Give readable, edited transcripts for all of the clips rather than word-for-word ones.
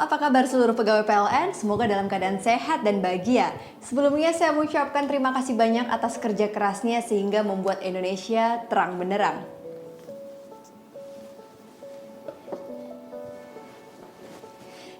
apa kabar seluruh pegawai PLN? Semoga dalam keadaan sehat dan bahagia. Sebelumnya saya mengucapkan terima kasih banyak atas kerja kerasnya sehingga membuat Indonesia terang benderang.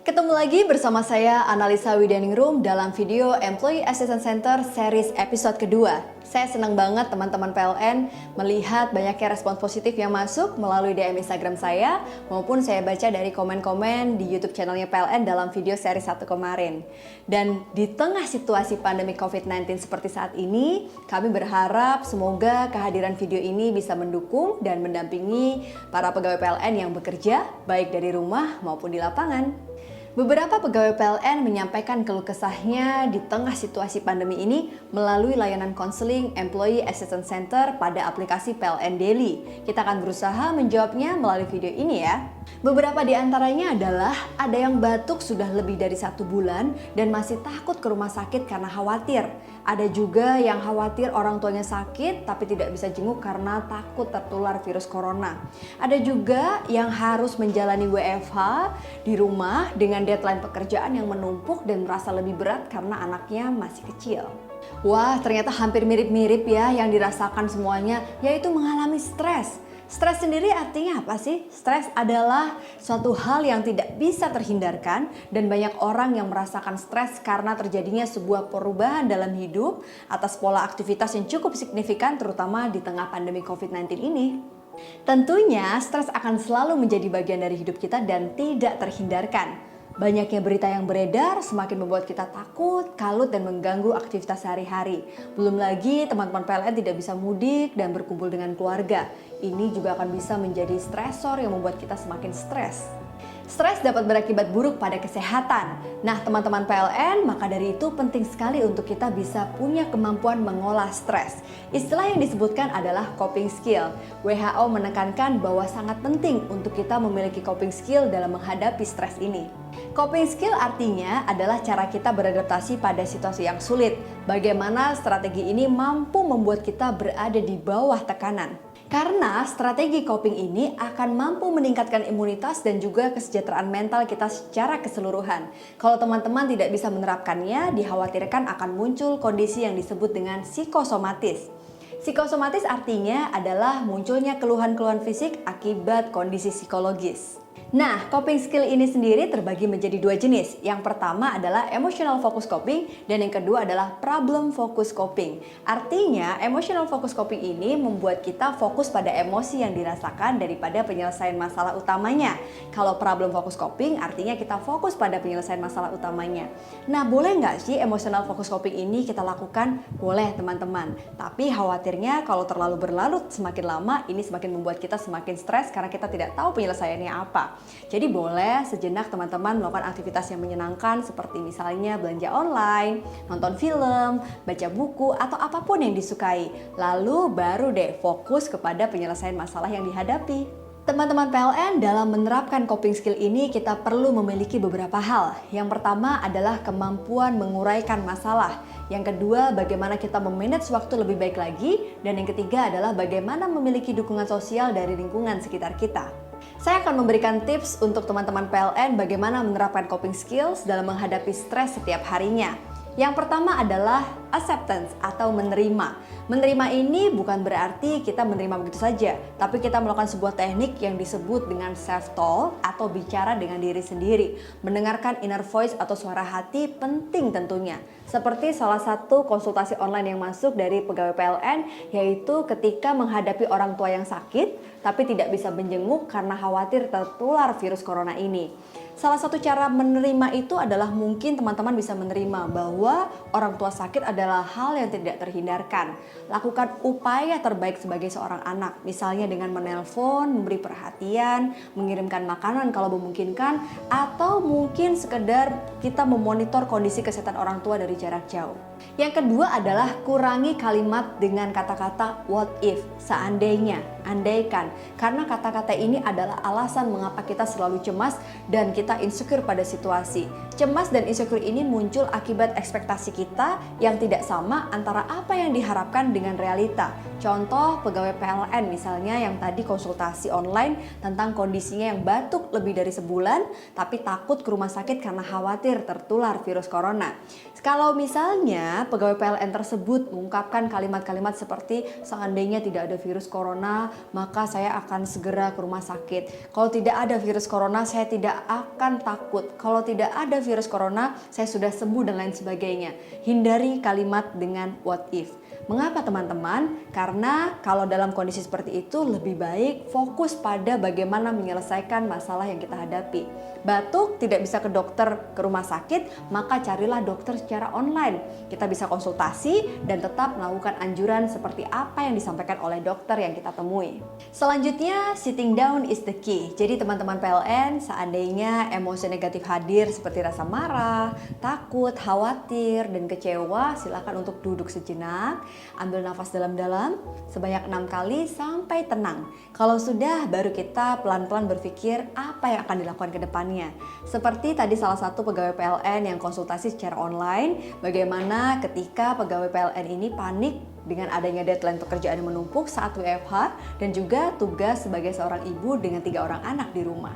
Ketemu lagi bersama saya Analisa Widianingrum dalam video Employee Assistance Center series episode kedua. Saya senang banget teman-teman PLN melihat banyaknya respon positif yang masuk melalui DM Instagram saya maupun saya baca dari komen-komen di YouTube channelnya PLN dalam video seri 1 kemarin. Dan di tengah situasi pandemi COVID-19 seperti saat ini, kami berharap semoga kehadiran video ini bisa mendukung dan mendampingi para pegawai PLN yang bekerja baik dari rumah maupun di lapangan. Beberapa pegawai PLN menyampaikan keluh kesahnya di tengah situasi pandemi ini melalui layanan konseling Employee Assistance Center pada aplikasi PLN Daily. Kita akan berusaha menjawabnya melalui video ini ya. Beberapa di antaranya adalah ada yang batuk sudah lebih dari 1 bulan dan masih takut ke rumah sakit karena khawatir. Ada juga yang khawatir orang tuanya sakit tapi tidak bisa jenguk karena takut tertular virus corona. Ada juga yang harus menjalani WFH di rumah dengan deadline pekerjaan yang menumpuk dan merasa lebih berat karena anaknya masih kecil. Wah, ternyata hampir mirip-mirip ya yang dirasakan semuanya, yaitu mengalami stres. Stres sendiri artinya apa sih? Stres adalah suatu hal yang tidak bisa terhindarkan dan banyak orang yang merasakan stres karena terjadinya sebuah perubahan dalam hidup atas pola aktivitas yang cukup signifikan terutama di tengah pandemi COVID-19 ini. Tentunya stres akan selalu menjadi bagian dari hidup kita dan tidak terhindarkan. Banyaknya berita yang beredar semakin membuat kita takut, kalut, dan mengganggu aktivitas sehari-hari. Belum lagi teman-teman PLN tidak bisa mudik dan berkumpul dengan keluarga. Ini juga akan bisa menjadi stresor yang membuat kita semakin stres. Stres dapat berakibat buruk pada kesehatan. Nah, teman-teman PLN, maka dari itu penting sekali untuk kita bisa punya kemampuan mengolah stres. Istilah yang disebutkan adalah coping skill. WHO menekankan bahwa sangat penting untuk kita memiliki coping skill dalam menghadapi stres ini. Coping skill artinya adalah cara kita beradaptasi pada situasi yang sulit. Bagaimana strategi ini mampu membuat kita berada di bawah tekanan. Karena strategi coping ini akan mampu meningkatkan imunitas dan juga kesejahteraan mental kita secara keseluruhan. Kalau teman-teman tidak bisa menerapkannya, dikhawatirkan akan muncul kondisi yang disebut dengan psikosomatis. Psikosomatis artinya adalah munculnya keluhan-keluhan fisik akibat kondisi psikologis. Nah, coping skill ini sendiri terbagi menjadi 2 jenis. Yang pertama adalah emotional focus coping dan yang kedua adalah problem focus coping. Artinya, emotional focus coping ini membuat kita fokus pada emosi yang dirasakan daripada penyelesaian masalah utamanya. Kalau problem focus coping artinya kita fokus pada penyelesaian masalah utamanya. Nah, boleh nggak sih emotional focus coping ini kita lakukan? Boleh teman-teman. Tapi khawatirnya kalau terlalu berlarut semakin lama ini semakin membuat kita semakin stres karena kita tidak tahu penyelesaiannya apa. Jadi boleh sejenak teman-teman melakukan aktivitas yang menyenangkan seperti misalnya belanja online, nonton film, baca buku, atau apapun yang disukai. Lalu baru deh fokus kepada penyelesaian masalah yang dihadapi. Teman-teman PLN, dalam menerapkan coping skill ini kita perlu memiliki beberapa hal. Yang pertama adalah kemampuan menguraikan masalah. Yang kedua, bagaimana kita memanage waktu lebih baik lagi. Dan yang ketiga adalah bagaimana memiliki dukungan sosial dari lingkungan sekitar kita. Saya akan memberikan tips untuk teman-teman PLN bagaimana menerapkan coping skills dalam menghadapi stres setiap harinya. Yang pertama adalah acceptance atau menerima. Menerima ini bukan berarti kita menerima begitu saja, tapi kita melakukan sebuah teknik yang disebut dengan self-talk atau bicara dengan diri sendiri. Mendengarkan inner voice atau suara hati penting tentunya. Seperti salah satu konsultasi online yang masuk dari pegawai PLN, yaitu ketika menghadapi orang tua yang sakit, tapi tidak bisa menjenguk karena khawatir tertular virus corona ini. Salah satu cara menerima itu adalah mungkin teman-teman bisa menerima bahwa orang tua sakit adalah hal yang tidak terhindarkan. Lakukan upaya terbaik sebagai seorang anak, misalnya dengan menelpon, memberi perhatian, mengirimkan makanan kalau memungkinkan, atau mungkin sekedar kita memonitor kondisi kesehatan orang tua dari jarak jauh. Yang kedua adalah kurangi kalimat dengan kata-kata what if, seandainya, andaikan. Karena kata-kata ini adalah alasan mengapa kita selalu cemas dan kita insecure pada situasi. Cemas dan insecure ini muncul akibat ekspektasi kita yang tidak sama antara apa yang diharapkan dengan realita. Contoh pegawai PLN misalnya yang tadi konsultasi online tentang kondisinya yang batuk lebih dari sebulan tapi takut ke rumah sakit karena khawatir tertular virus corona. Kalau misalnya pegawai PLN tersebut mengungkapkan kalimat-kalimat seperti seandainya tidak ada virus corona maka saya akan segera ke rumah sakit. Kalau tidak ada virus corona saya tidak akan takut. Kalau tidak ada virus corona, saya sudah sembuh dan lain sebagainya. Hindari kalimat dengan what if. Mengapa teman-teman? Karena kalau dalam kondisi seperti itu lebih baik fokus pada bagaimana menyelesaikan masalah yang kita hadapi. Batuk tidak bisa ke dokter ke rumah sakit, maka carilah dokter secara online. Kita bisa konsultasi dan tetap melakukan anjuran seperti apa yang disampaikan oleh dokter yang kita temui. Selanjutnya, sitting down is the key. Jadi teman-teman PLN, seandainya emosi negatif hadir seperti rasa marah, takut, khawatir, dan kecewa, silakan untuk duduk sejenak. Ambil nafas dalam-dalam sebanyak 6 kali sampai tenang. Kalau sudah, baru kita pelan-pelan berpikir apa yang akan dilakukan ke depannya. Seperti tadi salah satu pegawai PLN yang konsultasi secara online, bagaimana ketika pegawai PLN ini panik dengan adanya deadline pekerjaan yang menumpuk saat WFH dan juga tugas sebagai seorang ibu dengan 3 orang anak di rumah.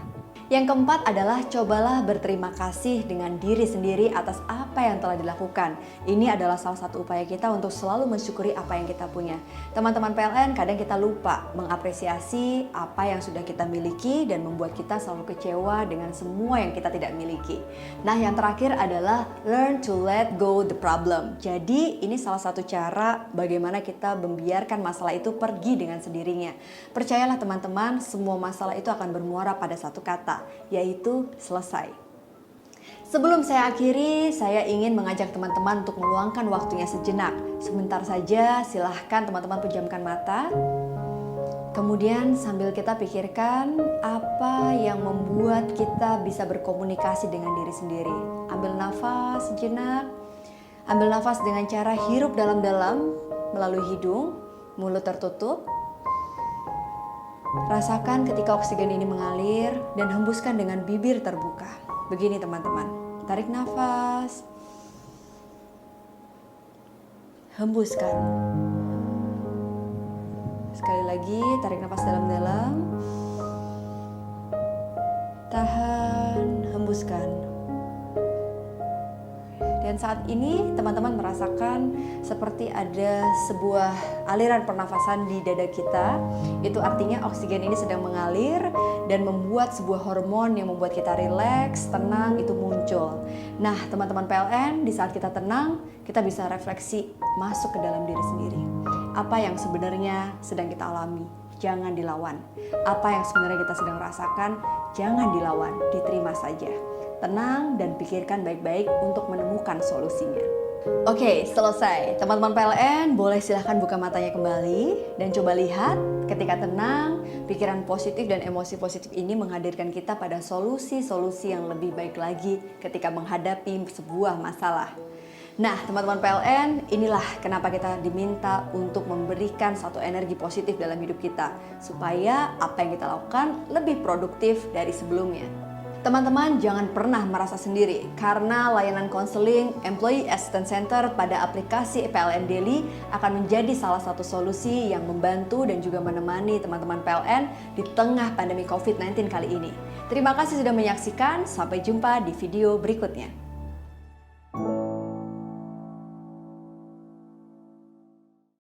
Yang keempat adalah cobalah berterima kasih dengan diri sendiri atas apa yang telah dilakukan. Ini adalah salah satu upaya kita untuk selalu mensyukuri apa yang kita punya. Teman-teman PLN, kadang kita lupa mengapresiasi apa yang sudah kita miliki dan membuat kita selalu kecewa dengan semua yang kita tidak miliki. Nah, yang terakhir adalah learn to let go the problem. Jadi, ini salah satu cara bagaimana kita membiarkan masalah itu pergi dengan sendirinya. Percayalah teman-teman, semua masalah itu akan bermuara pada satu kata, yaitu selesai. Sebelum saya akhiri, saya ingin mengajak teman-teman untuk meluangkan waktunya sejenak. Sebentar saja, silahkan teman-teman pejamkan mata. Kemudian sambil kita pikirkan apa yang membuat kita bisa berkomunikasi dengan diri sendiri. Ambil nafas sejenak. Ambil nafas dengan cara hirup dalam-dalam melalui hidung, mulut tertutup. Rasakan ketika oksigen ini mengalir dan hembuskan dengan bibir terbuka. Begini teman-teman, tarik nafas, hembuskan. Sekali lagi, tarik nafas dalam-dalam, tahan, hembuskan. Dan saat ini teman-teman merasakan seperti ada sebuah aliran pernafasan di dada kita. Itu artinya oksigen ini sedang mengalir dan membuat sebuah hormon yang membuat kita rileks, tenang itu muncul. Nah teman-teman PLN, di saat kita tenang, kita bisa refleksi masuk ke dalam diri sendiri. Apa yang sebenarnya sedang kita alami, jangan dilawan. Apa yang sebenarnya kita sedang rasakan, jangan dilawan, diterima saja. Tenang dan pikirkan baik-baik untuk menemukan solusinya. Oke, selesai. Teman-teman PLN boleh silahkan buka matanya kembali dan coba lihat ketika tenang, pikiran positif dan emosi positif ini menghadirkan kita pada solusi-solusi yang lebih baik lagi ketika menghadapi sebuah masalah. Nah, teman-teman PLN, inilah kenapa kita diminta untuk memberikan satu energi positif dalam hidup kita supaya apa yang kita lakukan lebih produktif dari sebelumnya. Teman-teman jangan pernah merasa sendiri karena layanan konseling Employee Assistance Center pada aplikasi PLN Daily akan menjadi salah satu solusi yang membantu dan juga menemani teman-teman PLN di tengah pandemi COVID-19 kali ini. Terima kasih sudah menyaksikan, sampai jumpa di video berikutnya.